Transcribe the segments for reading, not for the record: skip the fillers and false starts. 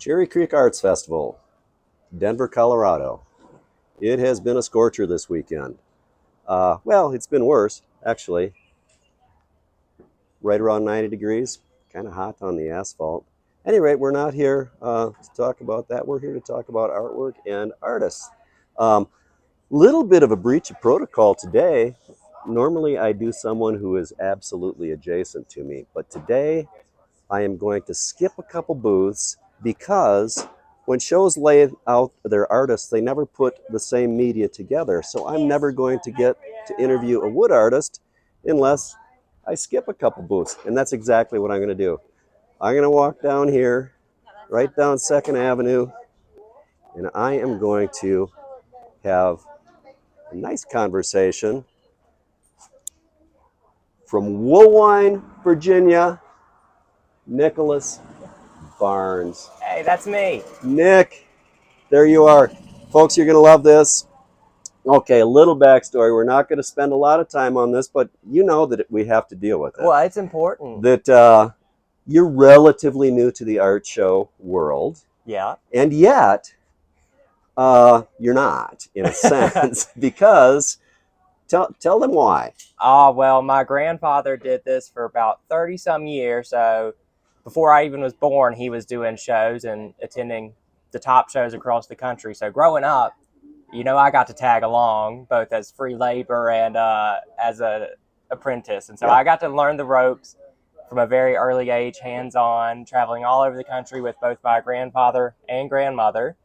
Cherry Creek Arts Festival, Denver, Colorado. It has been a scorcher this weekend. Well, it's been worse, actually. Right around 90 degrees, kind of hot on the asphalt. At any rate, we're not here to talk about that. We're here to talk about artwork and artists. Little bit of a breach of protocol today. Normally, I do someone who is absolutely adjacent to me, but today I am going to skip a couple booths because when shows lay out their artists, they never put the same media together. So I'm never going to get to interview a wood artist unless I skip a couple booths. And that's exactly what I'm going to do. I'm going to walk down here, right down 2nd Avenue, and I am going to have a nice conversation from Woolwine, Virginia, Nicholas Barnes. Hey, that's me. Nick, there you are. Folks, you're going to love this. Okay, a little backstory. We're not going to spend a lot of time on this, but you know that we have to deal with it. Well, it's important. That you're relatively new to the art show world. Yeah. And yet, you're not, in a sense, because tell them why. Well, my grandfather did this for about 30-some years. So before I even was born, he was doing shows and attending the top shows across the country. So growing up, I got to tag along both as free labor and as an apprentice. And so I got to learn the ropes from a very early age, hands-on, traveling all over the country with both my grandfather and grandmother.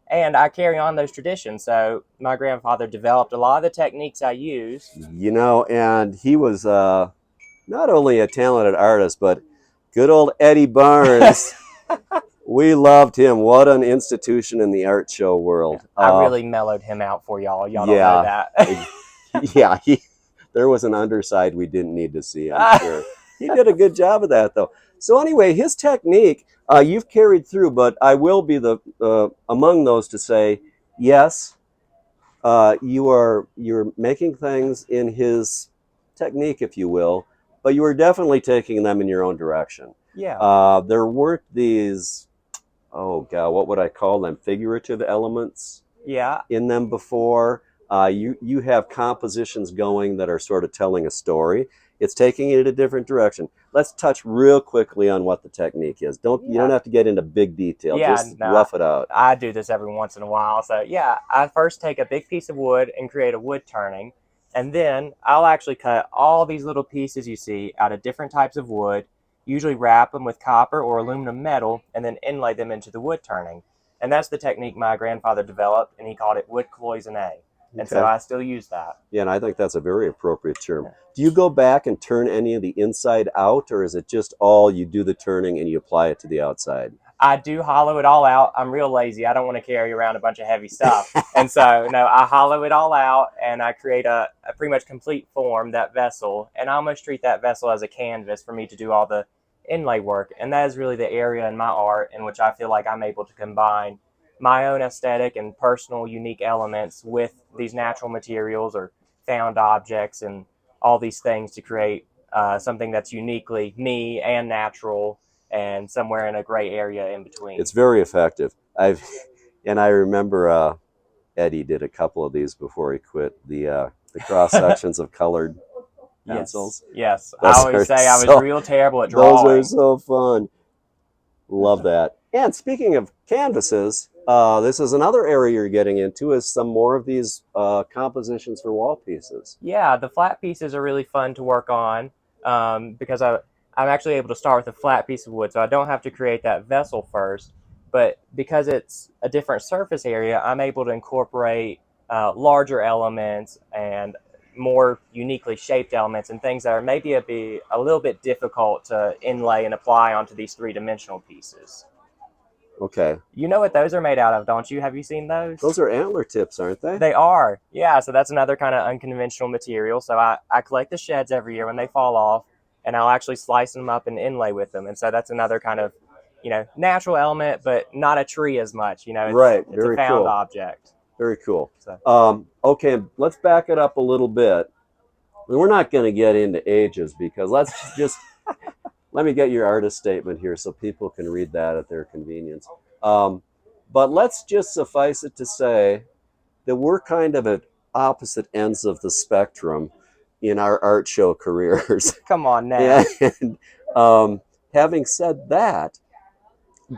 And I carry on those traditions. So my grandfather developed a lot of the techniques I use. And he was not only a talented artist, but good old Eddie Barnes. We loved him. What an institution in the art show world. I really mellowed him out for y'all. Y'all don't know that. Yeah, there was an underside we didn't need to see, I'm sure. He did a good job of that, though. So anyway, his technique, you've carried through, but I will be among those to say, yes, you're making things in his technique, if you will, but you are definitely taking them in your own direction. Yeah. There weren't these, oh God, what would I call them? Figurative elements. Yeah. In them before. You have compositions going that are sort of telling a story. It's taking it a different direction. Let's touch real quickly on what the technique is. You don't have to get into big detail. Just rough it out. I do this every once in a while. So I first take a big piece of wood and create a wood turning. And then I'll actually cut all these little pieces you see out of different types of wood, usually wrap them with copper or aluminum metal, and then inlay them into the wood turning. And that's the technique my grandfather developed, and he called it wood cloisonné. And so I still use that. Yeah, and I think that's a very appropriate term. Do you go back and turn any of the inside out, or is it just all you do the turning and you apply it to the outside? I do hollow it all out. I'm real lazy. I don't want to carry around a bunch of heavy stuff. And so, no, I hollow it all out, and I create a pretty much complete form, that vessel. And I almost treat that vessel as a canvas for me to do all the inlay work. And that is really the area in my art in which I feel like I'm able to combine my own aesthetic and personal unique elements with these natural materials or found objects and all these things to create something that's uniquely me and natural and somewhere in a gray area in between. It's very effective. I remember Eddie did a couple of these before he quit, the cross sections of colored pencils. Yes. I always say I was real terrible at drawing. Those are so fun. Love that. And speaking of canvases, this is another area you're getting into, is some more of these compositions for wall pieces. Yeah, the flat pieces are really fun to work on because I'm actually able to start with a flat piece of wood, so I don't have to create that vessel first. But because it's a different surface area, I'm able to incorporate larger elements and more uniquely shaped elements and things that are maybe a little bit difficult to inlay and apply onto these three-dimensional pieces. Okay. You know what those are made out of, don't you? Have you seen those? Those are antler tips, aren't they? They are. Yeah, so that's another kind of unconventional material. So I collect the sheds every year when they fall off, and I'll actually slice them up and inlay with them. And so that's another kind of, natural element, but not a tree as much. It's very a found cool object. Very cool. So. Okay, let's back it up a little bit. We're not going to get into ages because let's just let me get your artist statement here so people can read that at their convenience. But let's just suffice it to say that we're kind of at opposite ends of the spectrum in our art show careers. Come on now. And having said that,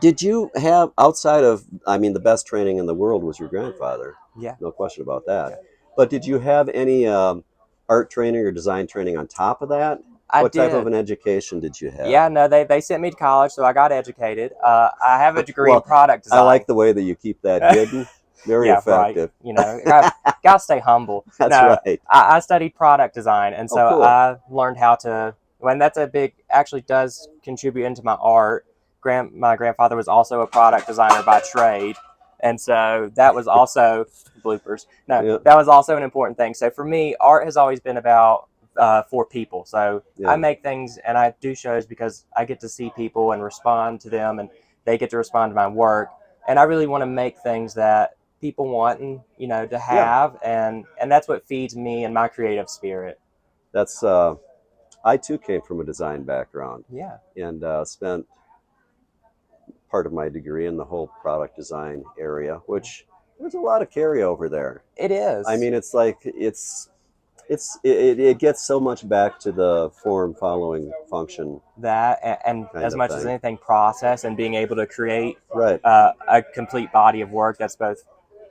did you have, outside of, I mean, the best training in the world was your grandfather, Yeah. no question about Yeah. that. But did you have any art training or design training on top of that? I What type of did. an education did you have? Yeah, no, they sent me to college, so I got educated. I have a degree in Well, product I design. like the way that you keep that hidden. Very Yeah, right. effective. You know, gotta stay humble. That's No, right. I studied product design, and Oh, so cool. I learned how to. When that's a big, actually does contribute into my art. My grandfather was also a product designer by trade, and so that was also bloopers. No, Yeah, that was also an important thing. So for me, art has always been about for people. So I yeah. make things and I do shows because I get to see people and respond to them, and they get to respond to my work. And I really want to make things that people want and to Yeah, have, and that's what feeds me and my creative spirit. that's I too came from a design background Yeah, and spent part of my degree in the whole product design area, which there's a lot of carryover there. it I is mean, it's like it gets so much back to the form following function that, and kind as of much as thing. anything, process and being able to create Right, a complete body of work that's both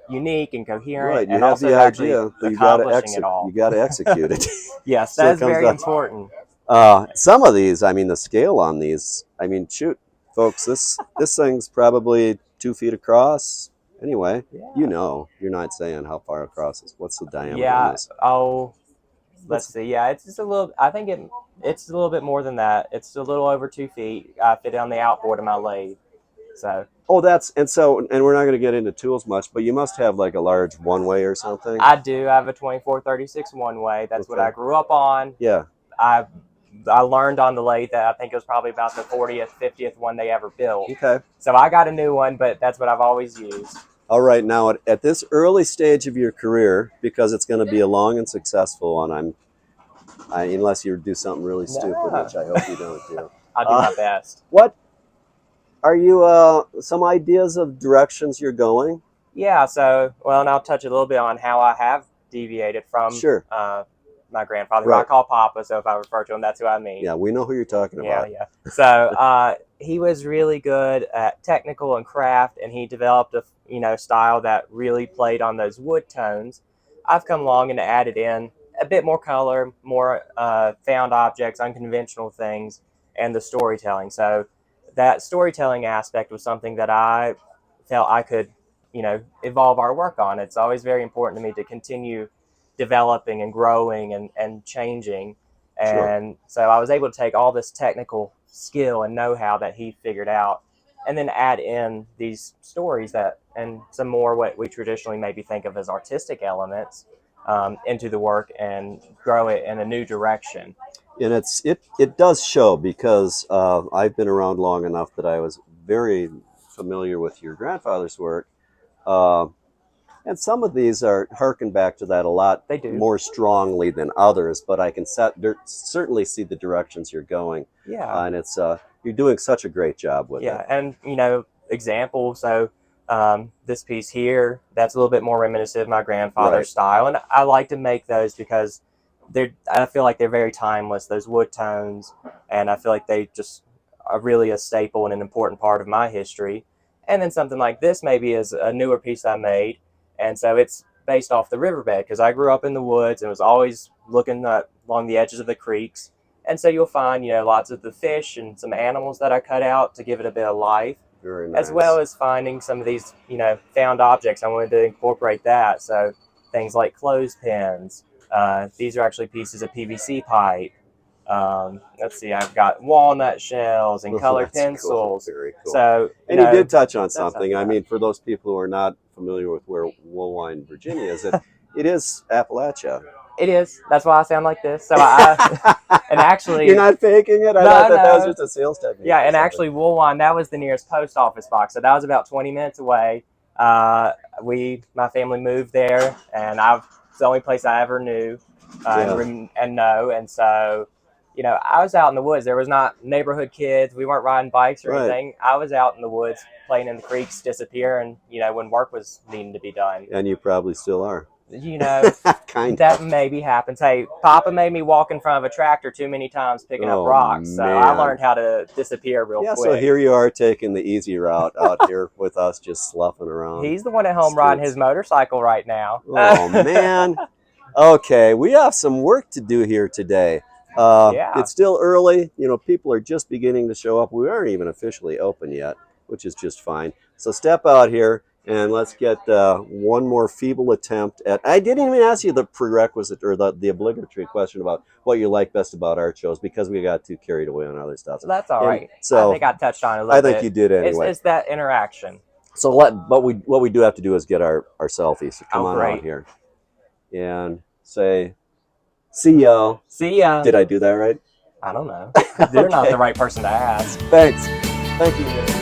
unique and coherent, right. You and have also the actually idea, but accomplishing it you all. got to execute it. Yes, So that it is comes very down. important. Some of these, I mean, the scale on these, I mean, shoot, folks, this thing's probably 2 feet across. Anyway, you Yeah, know, you're not saying how far across is. What's the diameter on yeah. this? Oh, let's What's see. Yeah, it's just a little. I think it's a little bit more than that. It's a little over 2 feet. I fit it on the outboard of my lathe. So Oh, that's and so and we're not going to get into tools much, but you must have like a large one way or something. I do. I have a 2436 one way. That's what Okay. I grew up on. Yeah. I I learned on the lathe that I think it was probably about the 40th, 50th one they ever built. Okay. So I got a new one, but that's what I've always used. All right. Now, at this early stage of your career, because it's going to be a long and successful one, unless you do something really stupid, No, which I hope you don't do. I'll do Uh, my best. what are you? Some ideas of directions you're going? Yeah. So, well, and I'll touch a little bit on how I have deviated from Sure. my grandfather, who I Right. call Papa. So if I refer to him, that's who I mean. Yeah, we know who you're talking Yeah, about. yeah. So he was really good at technical and craft, and he developed a style that really played on those wood tones. I've come along and added in a bit more color, more found objects, unconventional things, and the storytelling. So that storytelling aspect was something that I felt I could, evolve our work on. It's always very important to me to continue developing and growing and changing. Sure. And so I was able to take all this technical skill and know-how that he figured out, and then add in these stories that, and some more what we traditionally maybe think of as artistic elements, into the work and grow it in a new direction. And it does show because I've been around long enough that I was very familiar with your grandfather's work. Uh, And some of these are harken back to that a lot They do. more strongly than others, but I can certainly see the directions you're going, Yeah. and it's you're doing such a great job with it. Yeah. And, example, so this piece here, that's a little bit more reminiscent of my grandfather's Right. style. And I like to make those because I feel like they're very timeless, those wood tones. And I feel like they just are really a staple and an important part of my history. And then something like this maybe is a newer piece I made. And so it's based off the riverbed because I grew up in the woods and was always looking along the edges of the creeks. And so you'll find, lots of the fish and some animals that I cut out to give it a bit of life, Very as well nice. as finding some of these, found objects. I wanted to incorporate that. So things like clothespins. These are actually pieces of PVC pipe. Let's see, I've got walnut shells and colored That's cool. pencils. Very cool. So, And you did touch on that's something. I mean, for those people who are not familiar with where Woolwine, Virginia is, it is Appalachia. it is. That's why I sound like this. So and actually, You're not faking it. I no, thought that was no. just a sales technique. Yeah, or and something. actually, Woolwine, that was the nearest post office box. So that was about 20 minutes away. My family moved there, and it's the only place I ever knew Yeah. and know. And so you know, I was out in the woods. There was not neighborhood kids. We weren't riding bikes or Right. anything. I was out in the woods playing in the creeks, disappearing, you know, when work was needing to be done. And you probably still are. You know, Kind that maybe happens. Hey, Papa made me walk in front of a tractor too many times picking up rocks. So I man. learned how to disappear real quick. So here you are taking the easy route out here with us just sloughing around. He's the one at home riding his motorcycle right now. Oh, man. Okay, we have some work to do here today. Yeah. It's still early. You know, people are just beginning to show up. We aren't even officially open yet, which is just fine. So step out here and let's get one more feeble attempt at... I didn't even ask you the prerequisite or the obligatory question about what you like best about art shows because we got too carried away on other stuff. That's all right. So I think I touched on it a little bit. I think you did anyway. It's that interaction. So what we do have to do is get our selfies. So come on great. out here and say, see y'all. See ya. Did I do that right? I don't know. You're not the right person to ask. Thanks. Thank you.